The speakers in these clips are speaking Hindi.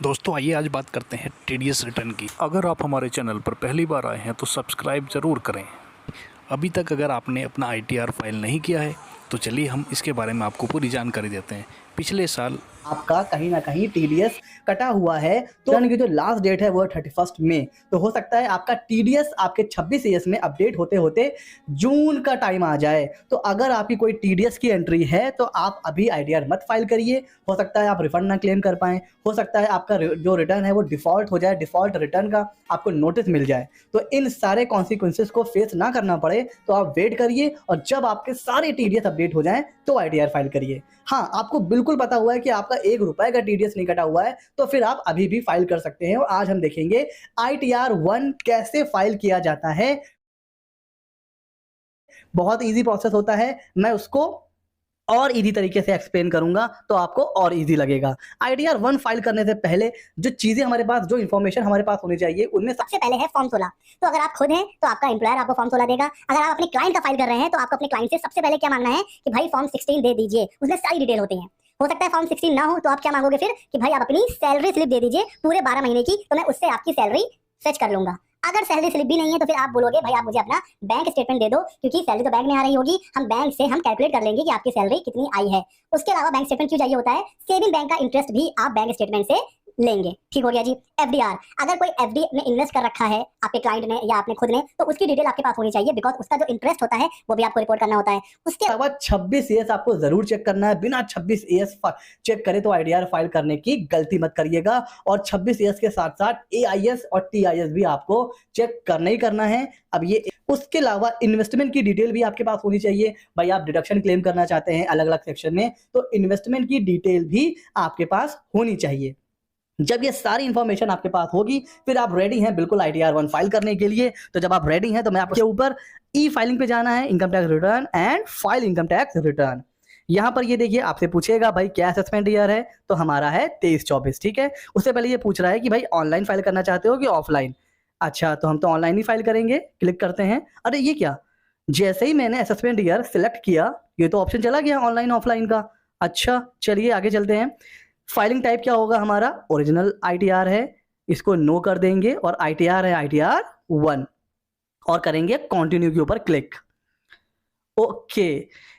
दोस्तों आइए आज बात करते हैं टीडीएस रिटर्न की। अगर आप हमारे चैनल पर पहली बार आए हैं तो सब्सक्राइब ज़रूर करें। अभी तक अगर आपने अपना आईटीआर फाइल नहीं किया है तो चलिए हम इसके बारे में आपको पूरी जानकारी देते हैं। पिछले साल आपका कहीं ना कहीं टीडीएस कटा हुआ है, तो रिटर्न की जो लास्ट डेट है वो 31 मई। तो हो सकता है आपका टीडीएस आपके 26 ईएस में अपडेट होते होते जून का टाइम आ जाए। तो अगर आपकी कोई टीडीएस की एंट्री है तो आप अभी आईटीआर मत फाइल करिए। हो सकता है आप रिफंड ना क्लेम कर पाएं, हो सकता है आपका जो रिटर्न है वो डिफॉल्ट हो जाए, डिफॉल्ट रिटर्न का आपको नोटिस मिल जाए। तो इन सारे कॉन्सिक्वेंसेस को फेस ना करना पड़े तो आप वेट करिए, और जब आपके सारे टीडीएस अपडेट हो जाएं तो आईटीआर फाइल करिए। हाँ, आपको बिल्कुल पता हुआ है कि आपका 1 रुपए का टीडीएस नहीं कटा हुआ है, तो फिर आप अभी भी फाइल कर सकते हैं। और आज हम देखेंगे आईटीआर 1 कैसे फाइल किया जाता है। बहुत इजी प्रोसेस होता है, मैं उसको और इजी तरीके से एक्सप्लेन करूंगा तो आपको और इजी लगेगा। आईटीआर 1 फाइल करने से पहले जो चीजें हमारे पास, जो इन्फॉर्मेशन हमारे पास होनी चाहिए, उनमें सबसे पहले है फॉर्म 16। तो अगर आप खुद हैं तो आपका एम्प्लॉयर आपको फॉर्म 16 देगा। अगर आप अपने क्लाइंट का फाइल कर रहे हैं तो आपको अपने क्लाइंट से सबसे पहले क्या मांगना है कि भाई फॉर्म 16 दे दीजिए, उसमें सारी डिटेल होती है। हो सकता है फॉर्म 16 ना हो तो आप क्या मांगोगे फिर कि भाई आप अपनी सैलरी स्लिप दे दीजिए पूरे 12 महीने की, तो मैं उससे आपकी सैलरी फेच कर लूंगा। अगर सैलरी स्लिप भी नहीं है तो फिर आप बोलोगे भाई आप मुझे अपना बैंक स्टेटमेंट दे दो, क्योंकि सैलरी तो बैंक में आ रही होगी, हम बैंक से हम कैलकुलेट कर लेंगे कि आपकी सैलरी कितनी आई है। उसके अलावा बैंक स्टेटमेंट क्यों चाहिए होता है? सेविंग बैंक का इंटरेस्ट भी आप बैंक स्टेटमेंट से लेंगे। ठीक हो गया जी। एफडीआर, अगर कोई एफडी में इन्वेस्ट कर रखा है आपके क्लाइंट ने या आपने खुद ने, तो उसकी डिटेल आपके पास होनी चाहिए, बिकॉज उसका जो इंटरेस्ट होता है वो भी आपको रिपोर्ट करना होता है। उसके अलावा 26 ईएस आपको जरूर चेक करना है। बिना 26 ईएस चेक करे तो आईटीआर फाइल करने की गलती मत करिएगा। और 26 ईएस के साथ साथ एआईएस और टीआईएस भी आपको चेक करना ही करना है। अब ये उसके अलावा इन्वेस्टमेंट की डिटेल भी आपके पास होनी चाहिए। भाई आप डिडक्शन क्लेम करना चाहते हैं अलग अलग सेक्शन में, तो इन्वेस्टमेंट की डिटेल भी आपके पास होनी चाहिए। जब ये सारी इंफॉर्मेशन आपके पास होगी फिर आप रेडी हैं बिल्कुल आईटीआर 1 फाइल करने के लिए। तो जब आप रेडी हैं तो मैं आपके ऊपर ई फाइलिंग पे जाना है, income tax return and file income tax return. यहाँ पर ये देखिए आपसे पूछेगा भाई क्या असेसमेंट ईयर है, तो हमारा है 23-24। ठीक है, उससे पहले ये पूछ रहा है कि भाई ऑनलाइन फाइल करना चाहते हो कि ऑफलाइन। अच्छा, तो हम तो ऑनलाइन ही फाइल करेंगे। क्लिक करते हैं। अरे ये क्या, जैसे ही मैंने असेसमेंट ईयर सिलेक्ट किया ये तो ऑप्शन चला गया ऑनलाइन ऑफलाइन का। अच्छा चलिए आगे चलते हैं। फाइलिंग टाइप क्या होगा हमारा? ओरिजिनल आईटीआर है, इसको नो कर देंगे, और आईटीआर है आईटीआर 1, और करेंगे कंटिन्यू के ऊपर क्लिक। ओके,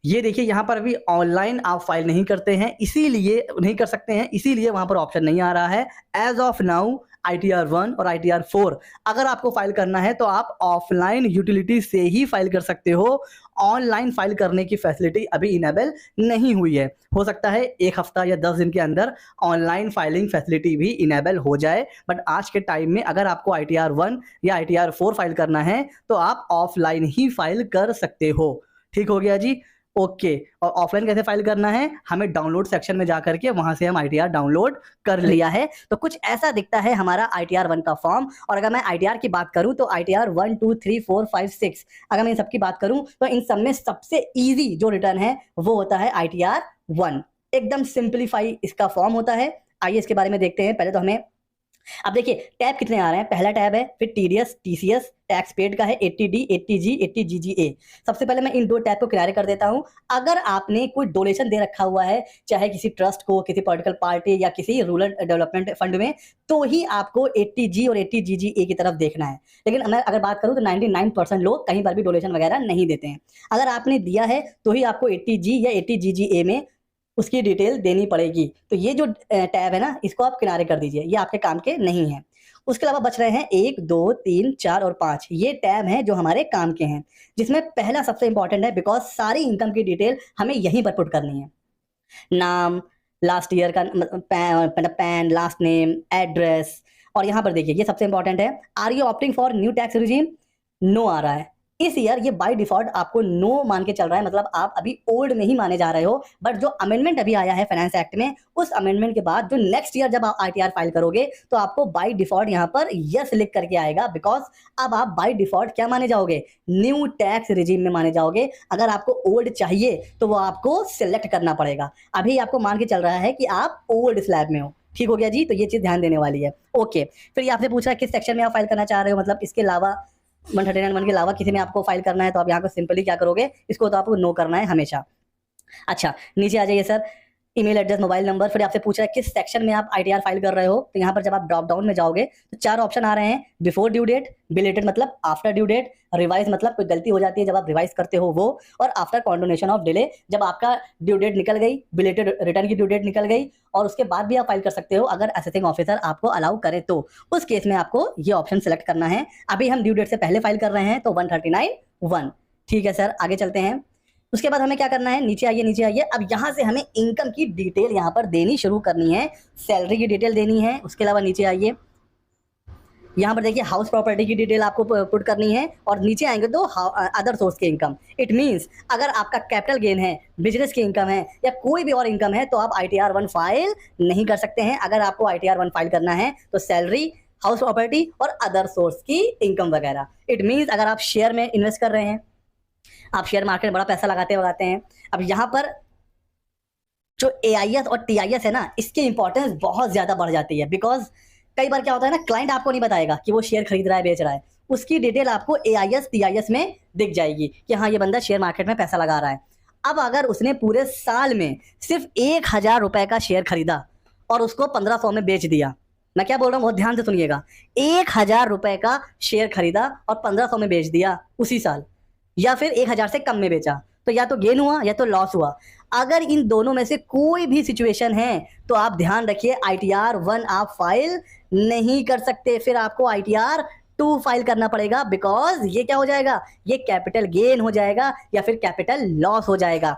ये देखिए यहाँ पर अभी ऑनलाइन आप फाइल नहीं करते हैं, इसीलिए नहीं कर सकते हैं, इसीलिए वहां पर ऑप्शन नहीं आ रहा है। एज ऑफ नाउ आईटीआर 1 और आईटीआर 4 अगर आपको फाइल करना है तो आप ऑफलाइन यूटिलिटी से ही फाइल कर सकते हो। ऑनलाइन फाइल करने की फैसिलिटी अभी इनेबल नहीं हुई है। हो सकता है 1 हफ्ता या 10 दिन के अंदर ऑनलाइन फाइलिंग फैसिलिटी भी इनेबल हो जाए, बट आज के टाइम में अगर आपको आईटीआर 1 या आईटीआर 4 फाइल करना है तो आप ऑफलाइन ही फाइल कर सकते हो। ठीक हो गया जी। ओके, और ऑफलाइन कैसे फाइल करना है? हमें डाउनलोड सेक्शन में जाकर के वहां से हम आईटीआर डाउनलोड कर लिया है। तो कुछ ऐसा दिखता है हमारा आईटीआर 1 का फॉर्म। और अगर मैं आईटीआर की बात करूं तो आईटीआर 1 2 3 4 5 6, अगर मैं इन सबकी बात करूं तो इन सब में सबसे इजी जो रिटर्न है वो होता है आईटीआर 1। एकदम सिंप्लीफाई इसका फॉर्म होता है। आइए इसके बारे में देखते हैं। पहले तो हमें अब देखिए टैब कितने आ रहे हैं। पहला टैब है, फिर टीडीएस, टीसीएस, टैक्स पेड का है 80D, 80G, 80GGA। सबसे पहले मैं इन दो टैब को किनारे कर देता हूं। अगर आपने कोई डोनेशन दे रखा हुआ है, चाहे किसी ट्रस्ट को, किसी पॉलिटिकल पार्टी या किसी रूरल डेवलपमेंट फंड में, तो ही आपको 80G और 80GGA की तरफ देखना है। लेकिन मैं अगर बात करूं तो 99% लोग कहीं पर भी डोनेशन वगैरह नहीं देते हैं। अगर आपने दिया है तो ही आपको 80G या 80GGA में उसकी डिटेल देनी पड़ेगी। तो ये जो टैब है ना, इसको आप किनारे कर दीजिए, ये आपके काम के नहीं है। उसके अलावा बच रहे हैं 1 2 3 4 और 5। ये टैब हैं जो हमारे काम के हैं, जिसमें पहला सबसे इंपॉर्टेंट है, बिकॉज सारी इनकम की डिटेल हमें यहीं पर पुट करनी है। नाम, लास्ट ईयर का पैन, लास्ट नेम, एड्रेस। और यहाँ पर देखिए ये सबसे इंपॉर्टेंट है, are you opting for new tax regime? No आ रहा है इस ईयर। ये बाय डिफॉल्ट आपको नो मान के चल रहा है, मतलब आप अभी ओल्ड नहीं माने जा रहे हो। बट जो अमेंडमेंट अभी आया है फाइनेंस एक्ट में, उस अमेंडमेंट के बाद जो नेक्स्ट ईयर जब आप आईटीआर फाइल करोगे तो आपको बाय डिफॉल्ट यहाँ पर यस लिख करके आएगा, बिकॉज अब आप बाय डिफॉल्ट क्या माने जाओगे? न्यू टैक्स रिजीम में माने जाओगे। अगर आपको ओल्ड चाहिए तो वो आपको सिलेक्ट करना पड़ेगा। अभी आपको मान के चल रहा है कि आप ओल्ड स्लैब में हो। ठीक हो गया जी। तो ये चीज ध्यान देने वाली है। ओके, फिर ये आपसे पूछ रहा है किस सेक्शन में आप फाइल करना चाह रहे हो, मतलब इसके अलावा 139(1) के अलावा किसी में आपको फाइल करना है तो आप यहाँ को सिंपली क्या करोगे, इसको तो आपको नो करना है हमेशा। अच्छा नीचे आ जाइए sir. Email address, mobile number, फिर आपसे पूछ रहा है किस सेक्शन में आप आईटीआर फाइल कर रहे हो। तो यहाँ पर जब आप ड्रॉप डाउन में जाओगे तो 4 ऑप्शन आ रहे हैं, बिफोर ड्यू डेट, बिलेटेड मतलब आफ्टर ड्यू डेट, रिवाइज मतलब कोई गलती हो जाती है जब आप रिवाइज करते हो वो, और आफ्टर कॉन्डोनेशन ऑफ डिले जब आपका ड्यू डेट निकल गई, बिलेटेड रिटर्न की ड्यू डेट निकल गई और उसके बाद भी आप फाइल कर सकते हो अगर असेसिंग ऑफिसर आपको अलाउ करे तो। उस केस में आपको ये ऑप्शन सेलेक्ट करना है। अभी हम ड्यू डेट से पहले फाइल कर रहे हैं तो 139(1). ठीक है सर, आगे चलते हैं। उसके बाद हमें क्या करना है, नीचे आइए नीचे आइए। अब यहाँ से हमें इनकम की डिटेल यहाँ पर देनी शुरू करनी है, सैलरी की डिटेल देनी है। उसके अलावा नीचे आइए, यहाँ पर देखिए हाउस प्रॉपर्टी की डिटेल आपको पुट करनी है और नीचे आएंगे तो अदर सोर्स के इनकम। इट मींस अगर आपका कैपिटल गेन है, बिजनेस की इनकम है या कोई भी और इनकम है तो आप ITR 1 फाइल नहीं कर सकते हैं। अगर आपको ITR 1 फाइल करना है तो सैलरी, हाउस प्रॉपर्टी और अदर सोर्स की इनकम वगैरह। इट मींस अगर आप शेयर में इन्वेस्ट कर रहे हैं, आप शेयर मार्केट में बड़ा पैसा लगाते हैं। अब यहाँ पर जो AIS और TIS है ना, इसकी इंपॉर्टेंस बहुत ज्यादा बढ़ जाती है। बिकॉज कई बार क्या होता है ना, क्लाइंट आपको नहीं बताएगा कि वो शेयर खरीद रहा है, बेच रहा है। उसकी डिटेल आपको AIS TIS में दिख जाएगी कि हाँ ये बंदा शेयर मार्केट में पैसा लगा रहा है। अब अगर उसने पूरे साल में सिर्फ 1000 रुपए का शेयर खरीदा और उसको 1500 में बेच दिया, मैं क्या बोल रहा हूँ बहुत ध्यान से सुनिएगा, 1000 रुपए का शेयर खरीदा और 1500 में बेच दिया उसी साल, या फिर 1000 से कम में बेचा, तो या तो गेन हुआ या तो लॉस हुआ। अगर इन दोनों में से कोई भी सिचुएशन है तो आप ध्यान रखिए ITR 1 आप फाइल नहीं कर सकते, फिर आपको ITR 2 फाइल करना पड़ेगा। बिकॉज ये क्या हो जाएगा, ये कैपिटल गेन हो जाएगा या फिर कैपिटल लॉस हो जाएगा।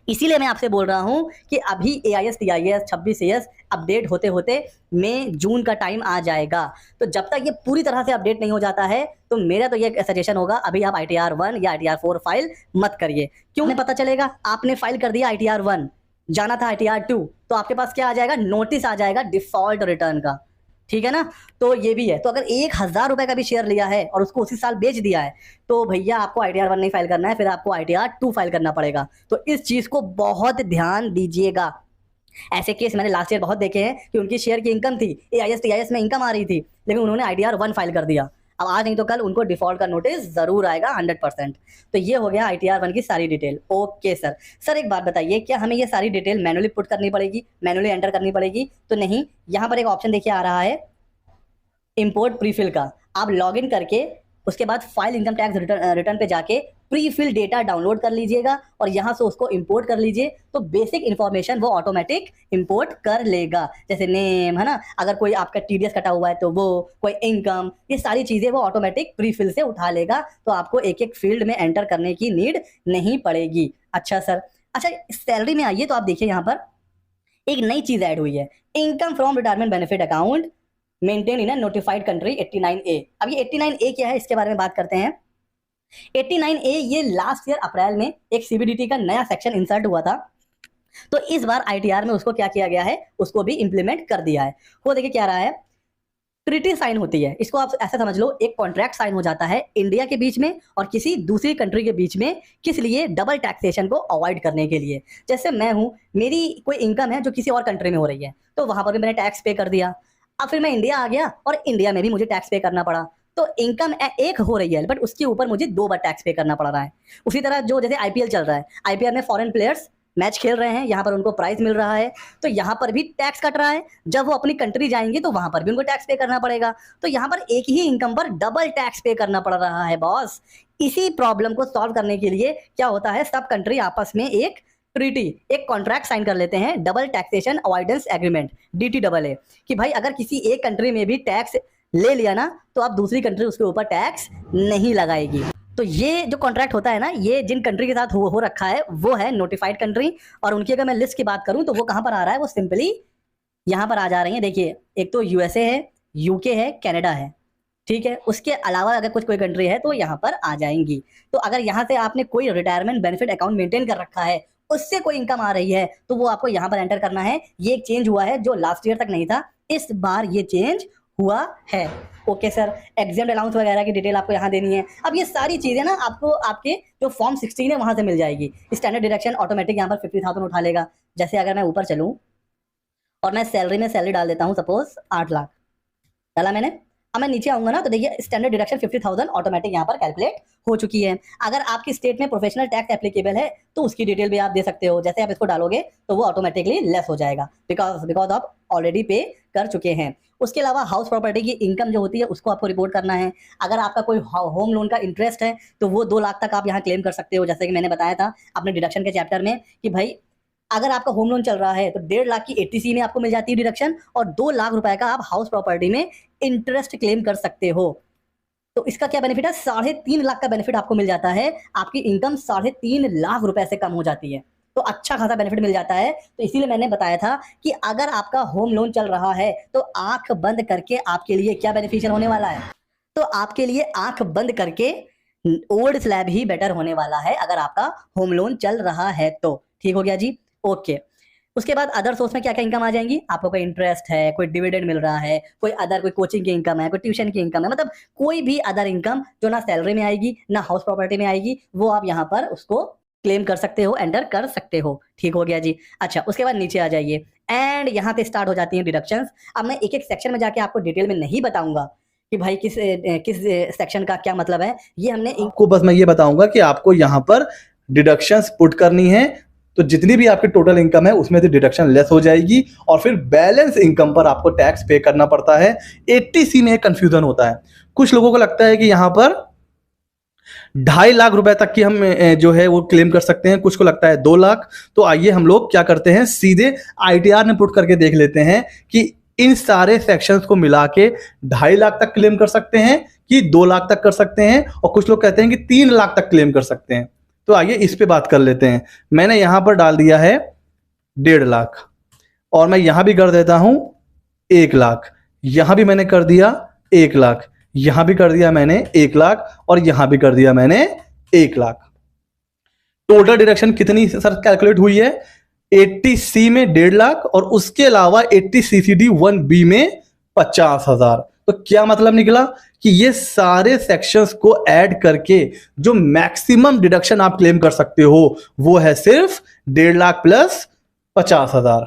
इसीलिए मैं आपसे बोल रहा हूं कि अभी AIS TIS 26AS अपडेट होते होते मई जून का टाइम आ जाएगा। तो जब तक ये पूरी तरह से अपडेट नहीं हो जाता है तो मेरा तो ये सजेशन होगा अभी आप ITR 1 या ITR 4 फाइल मत करिए। क्यों नहीं पता चलेगा, आपने फाइल कर दिया ITR 1, जाना था ITR 2, तो आपके पास क्या आ जाएगा, नोटिस आ जाएगा डिफॉल्ट रिटर्न का। ठीक है ना, तो ये भी है। तो अगर 1000 रुपए का भी शेयर लिया है और उसको उसी साल बेच दिया है तो भैया आपको ITR 1 नहीं फाइल करना है, फिर आपको ITR 2 फाइल करना पड़ेगा। तो इस चीज को बहुत ध्यान दीजिएगा। ऐसे केस मैंने लास्ट ईयर बहुत देखे हैं कि उनकी शेयर की इनकम थी, AIS TIS में इनकम आ रही थी, लेकिन उन्होंने ITR 1 फाइल कर दिया। अब आज नहीं तो कल उनको डिफॉल्ट का नोटिस जरूर आएगा 100%। तो ये हो गया ITR 1 की सारी डिटेल। ओके सर, सर एक बात बताइए, क्या हमें ये सारी डिटेल मैनुअली पुट करनी पड़ेगी, मैनुअली एंटर करनी पड़ेगी? तो नहीं, यहाँ पर एक ऑप्शन देखिए आ रहा है इंपोर्ट प्रीफिल का। आप लॉग इन करके उसके बाद फाइल इनकम टैक्स रिटर्न पे जाके प्रीफिल डेटा डाउनलोड कर लीजिएगा और यहाँ से उसको इंपोर्ट कर लीजिए। तो बेसिक इन्फॉर्मेशन वो ऑटोमेटिक इंपोर्ट कर लेगा, जैसे नेम है ना, अगर कोई आपका TDS कटा हुआ है तो वो, कोई इनकम, ये सारी चीजें वो ऑटोमेटिक प्रीफिल से उठा लेगा। तो आपको एक एक फील्ड में एंटर करने की नीड नहीं पड़ेगी। अच्छा सर, अच्छा सैलरी में आइए तो आप देखिए यहाँ पर एक नई चीज ऐड हुई है, income from retirement benefit account maintain in notified country 89A। अब ये 89A क्या है, इसके बारे में बात करते हैं। 89A ये लास्ट ईयर अप्रैल में एक CBDT का नया सेक्शन इंसर्ट हुआ था, तो इस बार ITR में उसको क्या किया गया है, उसको भी इंप्लीमेंट कर दिया है। वो देखिए क्या रहा है, ट्रीटी साइन होती है, इसको आप ऐसा समझ लो एक कॉन्ट्रैक्ट साइन हो जाता है इंडिया के बीच में और किसी दूसरी कंट्री के बीच में। किस लिए, डबल टैक्सेशन को अवॉइड करने के लिए। जैसे मैं हूं, मेरी कोई इनकम है जो किसी और कंट्री में हो रही है, तो वहां पर भी मैंने टैक्स पे कर दिया। अब फिर मैं इंडिया आ गया और इंडिया में भी मुझे टैक्स पे करना पड़ा, तो इनकम एक हो रही है बट उसके ऊपर मुझे 2 बार टैक्स पे करना पड़ रहा है। उसी तरह जो जैसे IPL चल रहा है, IPL में फॉरेन प्लेयर्स मैच खेल रहे हैं, यहाँ पर उनको प्राइज मिल रहा है, तो यहाँ पर भी टैक्स कट रहा है। जब वो अपनी कंट्री जाएंगे तो वहां पर भी उनको टैक्स पे करना पड़ेगा। तो यहाँ पर एक ही इनकम पर डबल टैक्स पे करना पड़ रहा है बॉस। इसी प्रॉब्लम को सॉल्व करने के लिए क्या होता है, सब कंट्री आपस में एक ट्रीटी, एक कॉन्ट्रैक्ट साइन कर लेते हैं, double taxation avoidance agreement DTAA, कि भाई अगर किसी एक कंट्री में भी टैक्स ले लिया ना तो अब दूसरी कंट्री उसके ऊपर टैक्स नहीं लगाएगी। तो ये जो कॉन्ट्रैक्ट होता है ना, ये जिन कंट्री के साथ हो रखा है वो है नोटिफाइड कंट्री। और उनकी अगर मैं लिस्ट की बात करूं तो वो कहां पर आ रहा है, वो सिंपली यहां पर आ जा रही है। देखिए एक तो USA है, UK है, कनाडा है, ठीक है। उसके अलावा अगर कोई कंट्री है तो यहाँ पर आ जाएंगी। तो अगर यहाँ से आपने कोई रिटायरमेंट बेनिफिट अकाउंट मेंटेन कर रखा है, उससे कोई इनकम आ रही है, तो वो आपको यहाँ पर एंटर करना है। ये एक चेंज हुआ है जो लास्ट ईयर तक नहीं था, इस बार ये चेंज हुआ है। ओके सर, एग्जाम अलाउंस वगैरह की डिटेल आपको यहाँ देनी है। अब ये सारी चीजें ना आपको आपके जो फॉर्म 16 है वहां से मिल जाएगी। स्टैंडर्ड डिडक्शन ऑटोमेटिक यहाँ पर 50,000 उठा लेगा। जैसे अगर मैं ऊपर चलूँ और मैं सैलरी में सैलरी डाल देता हूँ, सपोज 8 लाख डाला मैंने। अब मैं नीचे आऊंगा ना तो देखिए स्टैंडर्ड डिडक्शन 50,000 ऑटोमेटिक यहाँ पर कैलकुलेट हो चुकी है। अगर आपकी स्टेट में प्रोफेशनल टैक्स एप्लीकेबल है तो उसकी डिटेल भी आप दे सकते हो। जैसे आप इसको डालोगे तो वो ऑटोमेटिकली लेस हो जाएगा बिकॉज आप ऑलरेडी पे कर चुके हैं। उसके अलावा हाउस प्रॉपर्टी की इनकम जो होती है उसको आपको रिपोर्ट करना है। अगर आपका कोई होम लोन का इंटरेस्ट है तो वो 2 लाख तक आप यहाँ क्लेम कर सकते हो। जैसे कि मैंने बताया था अपने डिडक्शन के चैप्टर में कि भाई अगर आपका होम लोन चल रहा है तो 1.5 लाख की 80C में आपको मिल जाती है डिडक्शन और 2 लाख रुपए का आप हाउस प्रॉपर्टी में इंटरेस्ट क्लेम कर सकते हो। तो इसका क्या बेनिफिट है, 3.5 लाख का बेनिफिट आपको मिल जाता है। आपकी इनकम 3.5 लाख रुपए से कम हो जाती है, तो अच्छा खासा बेनिफिट मिल जाता है। तो इसीलिए मैंने बताया था कि अगर आपका होम लोन चल रहा है तो आंख बंद करके आपके लिए क्या बेनिफिशियल होने वाला है, तो आपके लिए आंख बंद करके ओल्ड स्लैब ही बेटर होने वाला है अगर आपका होम लोन चल रहा है तो। ठीक हो गया जी, ओके। उसके बाद अदर सोर्स में क्या क्या इनकम आ जाएंगी, आपको कोई इंटरेस्ट है, कोई डिविडेंड मिल रहा है, कोई कोचिंग की इनकम है, कोई ट्यूशन की इनकम है, मतलब कोई भी अदर इनकम जो ना सैलरी में आएगी ना हाउस प्रॉपर्टी में आएगी, वो आप यहाँ पर उसको क्लेम कर सकते हो, एंटर कर सकते हो। ठीक हो गया जी। अच्छा, उसके बाद नीचे आ जाइए एंड यहाँ पे स्टार्ट हो जाती हैं डिडक्शंस। अब मैं एक एक सेक्शन में जाके आपको डिटेल में नहीं बताऊंगा कि भाई किस सेक्शन का क्या मतलब है। ये हमने आपको बस मैं ये बताऊंगा कि आपको यहाँ पर डिडक्शंस पुट करनी है, तो जितनी भी आपकी टोटल इनकम है उसमें से डिडक्शन लेस हो जाएगी और फिर बैलेंस इनकम पर आपको टैक्स पे करना पड़ता है। 80C में कंफ्यूजन होता है, कुछ लोगों को लगता है कि यहाँ पर 2.5 लाख रुपए तक की हम जो है वो क्लेम कर सकते हैं, कुछ को लगता है 2 लाख। तो आइए हम लोग क्या करते हैं, सीधे ITR में पुट करके देख लेते हैं कि इन सारे सेक्शंस को मिला के 2.5 लाख तक क्लेम कर सकते हैं कि 2 लाख तक कर सकते हैं, और कुछ लोग कहते हैं कि 3 लाख तक क्लेम कर सकते हैं। तो आइए इस पे बात कर लेते हैं। मैंने यहां पर डाल दिया है 1.5 लाख और मैं यहां भी कर देता हूं 1 लाख, यहां भी मैंने कर दिया 1 लाख, यहां भी कर दिया मैंने 1 लाख और यहां भी कर दिया मैंने 1 लाख। टोटल डिडक्शन कितनी सर कैलकुलेट हुई है, 80C में 1.5 लाख और उसके अलावा 80CCD 1B में 50,000। तो क्या मतलब निकला कि ये सारे सेक्शंस को ऐड करके जो मैक्सिमम डिडक्शन आप क्लेम कर सकते हो वो है सिर्फ 1.5 लाख प्लस 50,000,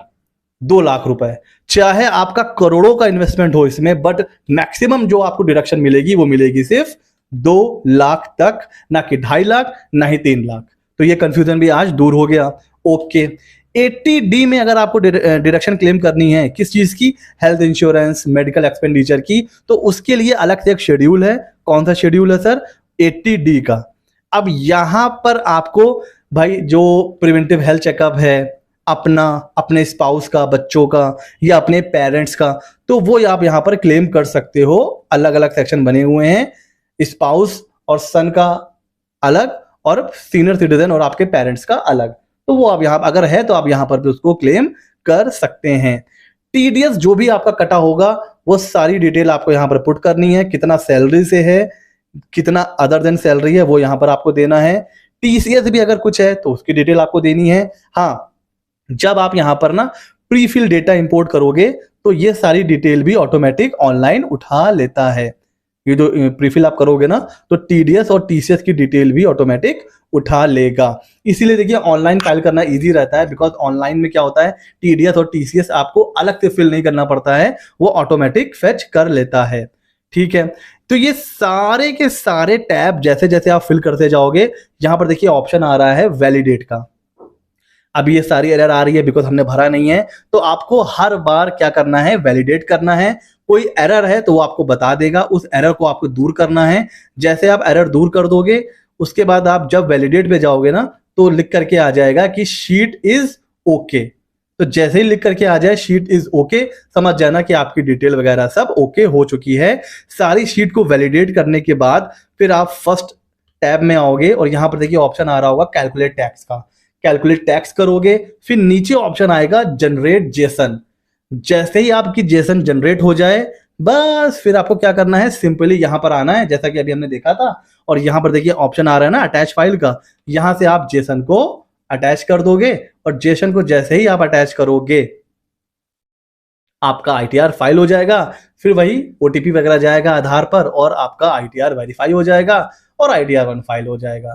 2 लाख रुपए। चाहे आपका करोड़ों का इन्वेस्टमेंट हो इसमें, बट मैक्सिमम जो आपको डिडक्शन मिलेगी वो मिलेगी सिर्फ 2 लाख तक, ना कि 2.5 लाख ना ही 3 लाख। तो ये कंफ्यूजन भी आज दूर हो गया। ओके, 80D में अगर आपको डिडक्शन क्लेम करनी है किस चीज की, हेल्थ इंश्योरेंस, मेडिकल एक्सपेंडिचर की, तो उसके लिए अलग से एक शेड्यूल है। कौन सा शेड्यूल है सर, 80D का। अब यहां पर आपको भाई जो प्रिवेंटिव हेल्थ चेकअप है अपना, अपने स्पाउस का, बच्चों का या अपने पेरेंट्स का, तो वो आप यहां पर क्लेम कर सकते हो। अलग अलग सेक्शन बने हुए हैं, स्पाउस और सन का अलग और सीनियर सिटीजन और आपके पेरेंट्स का अलग। तो वो आप यहां अगर है तो आप यहां पर भी उसको क्लेम कर सकते हैं। TDS जो भी आपका कटा होगा वो सारी डिटेल आपको यहां पर पुट करनी है, कितना सैलरी से है, कितना अदर देन सैलरी है वो यहां पर आपको देना है। TCS भी अगर कुछ है तो उसकी डिटेल आपको देनी है। हाँ, जब आप यहां पर ना प्रीफिल डेटा इंपोर्ट करोगे तो ये सारी डिटेल भी ऑटोमेटिक ऑनलाइन उठा लेता है। ये जो प्रीफिल आप करोगे ना तो TDS और TCS की डिटेल भी ऑटोमेटिक उठा लेगा। इसीलिए देखिए ऑनलाइन फाइल करना इजी रहता है, बिकॉज ऑनलाइन में क्या होता है TDS और TCS आपको अलग से फिल नहीं करना पड़ता है, वो ऑटोमेटिक फेच कर लेता है। ठीक है, तो ये सारे के सारे टैब जैसे जैसे आप फिल करते जाओगे, यहां पर देखिए ऑप्शन आ रहा है वैलिडेट का। अभी ये सारी एरर आ रही है बिकॉज हमने भरा नहीं है, तो आपको हर बार क्या करना है, वैलिडेट करना है। कोई एरर है तो वो आपको बता देगा, उस एरर को आपको दूर करना है। जैसे आप एरर दूर कर दोगे उसके बाद आप जब वैलिडेट पे जाओगे ना तो लिख करके आ जाएगा कि शीट इज ओके। तो जैसे ही लिख करके आ जाए शीट इज ओके, समझ जाना कि आपकी डिटेल वगैरह सब ओके हो चुकी है। सारी शीट को वैलिडेट करने के बाद फिर आप फर्स्ट टैब में आओगे और यहां पर देखिए ऑप्शन आ रहा होगा कैलकुलेट टैक्स का। कैलकुलेट टैक्स करोगे, फिर नीचे ऑप्शन आएगा जनरेट जेसन। जैसे ही आपकी जेसन जनरेट हो जाए बस फिर आपको क्या करना है, सिंपली यहां पर आना है जैसा कि अभी हमने देखा था, और यहां पर देखिए ऑप्शन आ रहा है ना अटैच फाइल का, यहां से आप जेसन को अटैच कर दोगे और जेसन को जैसे ही आप अटैच करोगे आपका ITR फाइल हो जाएगा। फिर वही OTP वगैरह जाएगा आधार पर और आपका ITR वेरीफाई हो जाएगा और ITR 1 फाइल हो जाएगा।